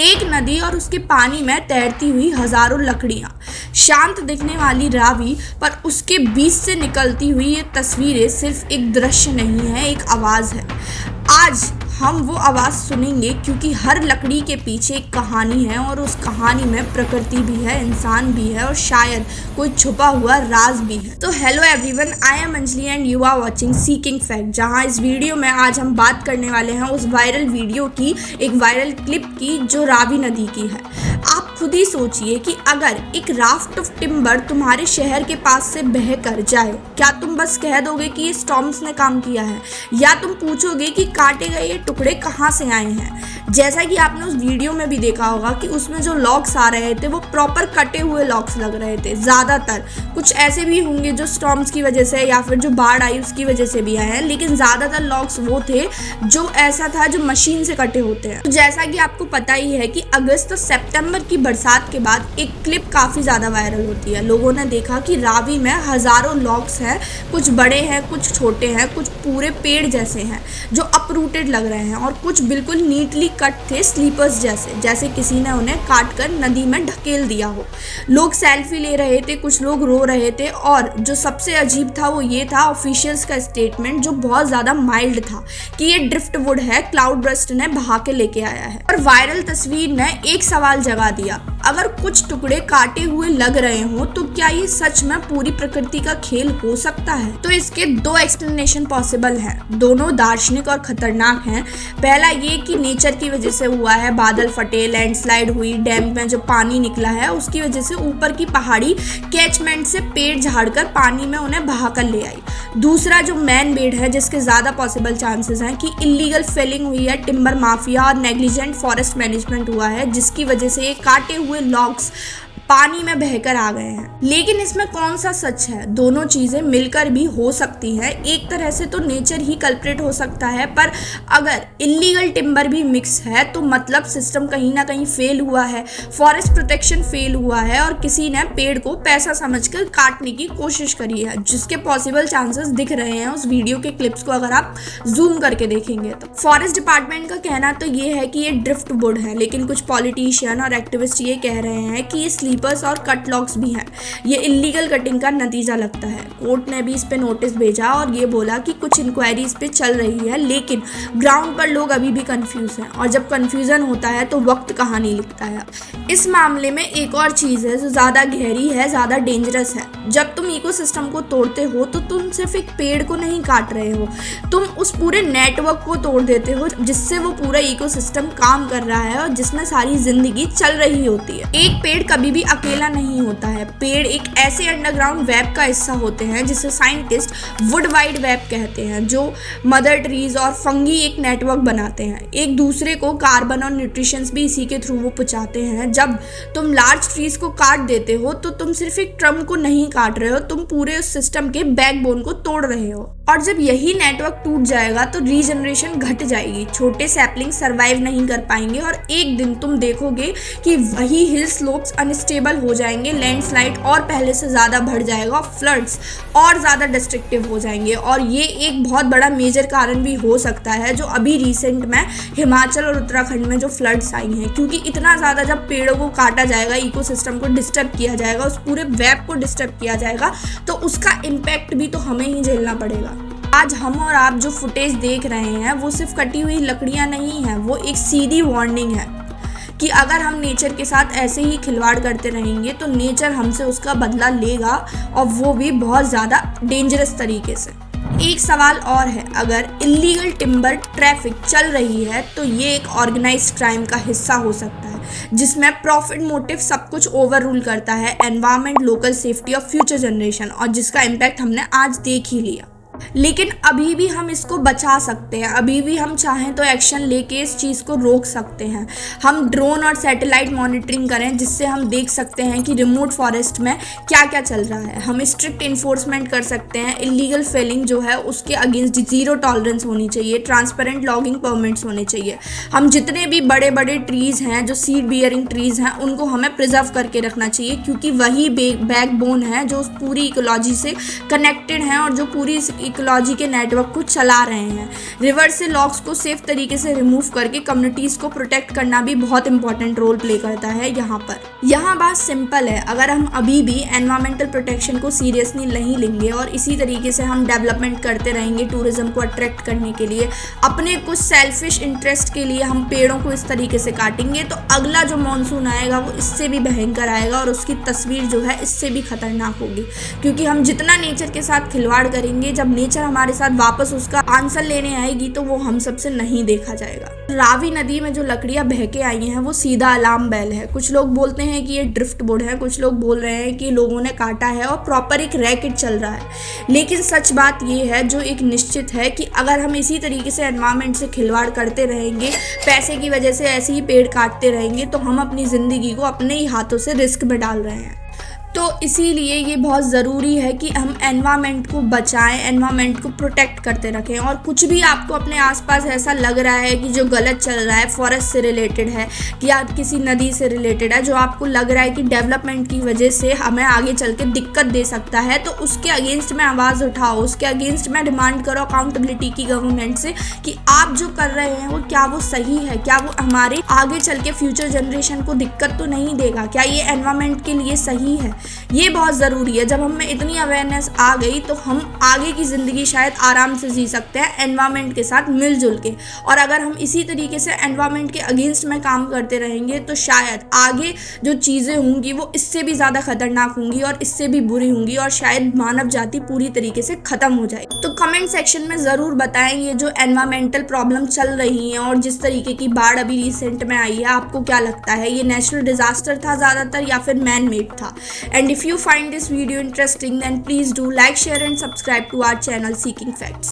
एक नदी और उसके पानी में तैरती हुई हजारों लकड़ियां, शांत दिखने वाली रावी, पर उसके बीच से निकलती हुई ये तस्वीरें सिर्फ एक दृश्य नहीं है, एक आवाज़ है। आज हम वो आवाज़ सुनेंगे क्योंकि हर लकड़ी के पीछे एक कहानी है और उस कहानी में प्रकृति भी है, इंसान भी है और शायद कोई छुपा हुआ राज भी है। तो hello everyone, I am Anjali and you are watching seeking fact, जहां इस वीडियो में आज हम बात करने वाले हैं उस वायरल वीडियो की, एक वायरल क्लिप की जो रावी नदी की है। आप खुद ही सोचिए कि अगर एक राफ्ट ऑफ टिम्बर तुम्हारे शहर के पास से बह कर जाए, क्या तुम बस कह दोगे कि ये स्टॉर्म्स ने काम किया है, या तुम पूछोगे कि काटे गए ये टुकड़े कहाँ से आए हैं। जैसा कि आपने उस वीडियो में भी देखा होगा कि उसमें जो लॉक्स आ रहे थे वो प्रॉपर कटे हुए लॉक्स लग रहे थे। ज़्यादातर, कुछ ऐसे भी होंगे जो स्टॉर्म्स की वजह से या फिर जो बाढ़ आई उसकी वजह से भी आए हैं, लेकिन ज़्यादातर लॉक्स वो थे जो ऐसा था जो मशीन से कटे होते हैं। तो जैसा कि आपको पता ही है कि अगस्त और सितंबर की बरसात के बाद एक क्लिप काफ़ी ज़्यादा वायरल होती है। लोगों ने देखा कि रावी में हज़ारों लॉक्स हैं, कुछ बड़े हैं, कुछ छोटे हैं, कुछ पूरे पेड़ जैसे हैं जो अपरूटेड लग रहे हैं और कुछ बिल्कुल नीटली कट थे, स्लीपर्स जैसे किसी ने उन्हें काट कर नदी में ढकेल दिया हो। लोग सेल्फी ले रहे थे, कुछ लोग रो रहे थे, और जो सबसे अजीब था वो ये था ऑफिशियल्स का स्टेटमेंट जो बहुत ज़्यादा माइल्ड था कि ये ड्रिफ्टवुड है, क्लाउड बर्स्ट ने बहा के लेके आया है। और वायरल तस्वीर ने एक सवाल जगा दिया, अगर कुछ टुकड़े काटे हुए लग रहे हो तो क्या ये सच में पूरी प्रकृति का खेल हो सकता है? तो इसके दो एक्सप्लेनेशन पॉसिबल हैं, दोनों दार्शनिक और खतरनाक हैं। पहला ये कि नेचर की वजह से हुआ है, बादल फटे, लैंडस्लाइड हुई, डैम में जो पानी निकला है उसकी वजह से ऊपर की पहाड़ी कैचमेंट से पेड़ झाड़कर पानी में उन्हें बहा कर ले आई। दूसरा जो मैन मेड है, जिसके ज़्यादा पॉसिबल चांसेस हैं कि इलीगल फेलिंग हुई है, टिम्बर माफिया और नेग्लिजेंट फॉरेस्ट मैनेजमेंट हुआ है, जिसकी वजह से ये काटे हुए लॉग्स पानी में बहकर आ गए हैं। लेकिन इसमें कौन सा सच है? दोनों चीज़ें मिलकर भी हो सकती हैं। एक तरह से तो नेचर ही कल्प्रेट हो सकता है, पर अगर इलीगल टिम्बर भी मिक्स है तो मतलब सिस्टम कहीं ना कहीं फेल हुआ है, फॉरेस्ट प्रोटेक्शन फेल हुआ है और किसी ने पेड़ को पैसा समझकर काटने की कोशिश करी है, जिसके पॉसिबल चांसेस दिख रहे हैं उस वीडियो के क्लिप्स को अगर आप जूम करके देखेंगे तो। फॉरेस्ट डिपार्टमेंट का कहना तो ये है कि ये ड्रिफ्टवुड है, लेकिन कुछ पॉलिटिशियन और एक्टिविस्ट ये कह रहे हैं कि ये स्लीपर्स और कट लॉक्स भी हैं, ये इलीगल कटिंग का नतीजा लगता है। कोर्ट ने भी इस पे नोटिस भेजा और ये बोला कि कुछ इंक्वायरी इस पे चल रही है, लेकिन ग्राउंड पर लोग अभी भी कंफ्यूज हैं, और जब कंफ्यूजन होता है तो वक्त कहानी लिखता है। इस मामले में एक और चीज़ है जो ज़्यादा गहरी है, ज़्यादा डेंजरस है। जब तुम इकोसिस्टम को तोड़ते हो तो तुम सिर्फ एक पेड़ को नहीं काट रहे हो, तुम उस पूरे नेटवर्क को तोड़ देते हो जिससे वो पूरा इकोसिस्टम काम कर रहा है और जिसमें सारी जिंदगी चल रही होती है। एक पेड़ कभी भी अकेला नहीं होता है, पेड़ एक ऐसे अंडरग्राउंड वेब का हिस्सा होते हैं जिसे साइंटिस्ट वुड वाइड वेब कहते हैं, जो मदर ट्रीज और फंगी एक नेटवर्क बनाते हैं। एक दूसरे को कार्बन और न्यूट्रिशंस भी इसी के थ्रू वो पहुंचाते हैं। जब तुम लार्ज ट्रीज को काट देते हो तो तुम सिर्फ एक ट्रंक को नहीं काट रहे हो, तुम पूरे उस सिस्टम के बैकबोन को तोड़ रहे हो। और जब यही नेटवर्क टूट जाएगा तो रीजनरेशन घट जाएगी, छोटे सैपलिंग सर्वाइव नहीं कर पाएंगे और एक दिन तुम देखोगे कि वही हिल स्लोप्स अनस्टेबल हो जाएंगे, लैंडस्लाइड और पहले से ज़्यादा बढ़ जाएगा, फ्लड्स और ज़्यादा डिस्ट्रक्टिव हो जाएंगे। और ये एक बहुत बड़ा मेजर कारण भी हो सकता है जो अभी रिसेंट में हिमाचल और उत्तराखंड में जो फ्लड्स आई हैं, क्योंकि इतना ज़्यादा जब पेड़ों को काटा जाएगा, इकोसिस्टम को डिस्टर्ब किया जाएगा, उस पूरे वेब को डिस्टर्ब किया जाएगा, तो उसका इम्पैक्ट भी तो हमें ही झेलना पड़ेगा। आज हम और आप जो फुटेज देख रहे हैं वो सिर्फ कटी हुई लकड़ियां नहीं है, वो एक सीधी वार्निंग है कि अगर हम नेचर के साथ ऐसे ही खिलवाड़ करते रहेंगे तो नेचर हमसे उसका बदला लेगा, और वो भी बहुत ज़्यादा डेंजरस तरीके से। एक सवाल और है, अगर इलीगल टिम्बर ट्रैफिक चल रही है तो ये एक ऑर्गेनाइज्ड क्राइम का हिस्सा हो सकता है, जिसमें प्रॉफिट मोटिव सब कुछ ओवर रूल करता है, एनवायरनमेंट, लोकल सेफ्टी और फ्यूचर जनरेशन, और जिसका इम्पैक्ट हमने आज देख ही लिया। लेकिन अभी भी हम इसको बचा सकते हैं, अभी भी हम चाहें तो एक्शन लेके इस चीज़ को रोक सकते हैं। हम ड्रोन और सैटेलाइट मॉनिटरिंग करें जिससे हम देख सकते हैं कि रिमोट फॉरेस्ट में क्या क्या चल रहा है। हम स्ट्रिक्ट इन्फोर्समेंट कर सकते हैं, इलीगल फेलिंग जो है उसके अगेंस्ट ज़ीरो टॉलरेंस होनी चाहिए, ट्रांसपेरेंट लॉगिंग परमिट्स होने चाहिए। हम जितने भी बड़े बड़े ट्रीज़ हैं जो सीड बियरिंग ट्रीज़ हैं उनको हमें प्रिजर्व करके रखना चाहिए, क्योंकि वही बैकबोन है जो उस पूरी इकोलॉजी से कनेक्टेड है और जो पूरी इकोलॉजी के नेटवर्क को चला रहे हैं। रिवर से लॉग्स को सेफ तरीके से रिमूव करके कम्युनिटीज़ को प्रोटेक्ट करना भी बहुत इंपॉर्टेंट रोल प्ले करता है यहाँ पर। यहाँ बात सिंपल है, अगर हम अभी भी एनवायरमेंटल प्रोटेक्शन को सीरियसली नहीं लेंगे और इसी तरीके से हम डेवलपमेंट करते रहेंगे टूरिज्म को अट्रैक्ट करने के लिए, अपने कुछ सेल्फिश इंटरेस्ट के लिए हम पेड़ों को इस तरीके से काटेंगे, तो अगला जो मानसून आएगा वो इससे भी भयंकर आएगा और उसकी तस्वीर जो है इससे भी खतरनाक होगी। क्योंकि हम जितना नेचर के साथ खिलवाड़ करेंगे, जब नेचर हमारे साथ वापस उसका आंसर लेने आएगी तो वो हम सबसे नहीं देखा जाएगा। रावी नदी में जो लकड़ियां बह के आई हैं वो सीधा अलार्म बेल है। कुछ लोग बोलते हैं कि ये ड्रिफ्ट बोर्ड है, कुछ लोग बोल रहे हैं कि लोगों ने काटा है और प्रॉपर एक रैकेट चल रहा है। लेकिन सच बात ये है जो एक निश्चित है कि अगर हम इसी तरीके से एनवायरनमेंट से खिलवाड़ करते रहेंगे, पैसे की वजह से ऐसे ही पेड़ काटते रहेंगे, तो हम अपनी ज़िंदगी को अपने ही हाथों से रिस्क में डाल रहे हैं। तो इसीलिए ये बहुत ज़रूरी है कि हम एनवायरनमेंट को बचाएं, एनवायरनमेंट को प्रोटेक्ट करते रखें। और कुछ भी आपको अपने आसपास ऐसा लग रहा है कि जो गलत चल रहा है, फॉरेस्ट से रिलेटेड है या किसी नदी से रिलेटेड है, जो आपको लग रहा है कि डेवलपमेंट की वजह से हमें आगे चल के दिक्कत दे सकता है, तो उसके अगेंस्ट में आवाज़ उठाओ, उसके अगेंस्ट में डिमांड करो अकाउंटेबिलिटी की गवर्नमेंट से कि आप जो कर रहे हैं वो क्या वो सही है, क्या वो हमारे आगे चल के फ्यूचर जनरेशन को दिक्कत तो नहीं देगा, क्या ये एनवायरनमेंट के लिए सही है। ये बहुत ज़रूरी है। जब हम में इतनी अवेयरनेस आ गई तो हम आगे की ज़िंदगी शायद आराम से जी सकते हैं एनवायरनमेंट के साथ मिलजुल के। और अगर हम इसी तरीके से एनवायरनमेंट के अगेंस्ट में काम करते रहेंगे तो शायद आगे जो चीज़ें होंगी वो इससे भी ज़्यादा खतरनाक होंगी और इससे भी बुरी होंगी और शायद मानव जाति पूरी तरीके से ख़त्म हो जाएगी। तो कमेंट सेक्शन में ज़रूर बताएं ये जो एनवायरमेंटल प्रॉब्लम चल रही हैं और जिस तरीके की बाढ़ अभी रिसेंट में आई है, आपको क्या लगता है ये नेचुरल डिज़ास्टर था ज़्यादातर या फिर मैन मेड था। And if you find this video interesting, then please do like, share and subscribe to our channel Seeking Facts.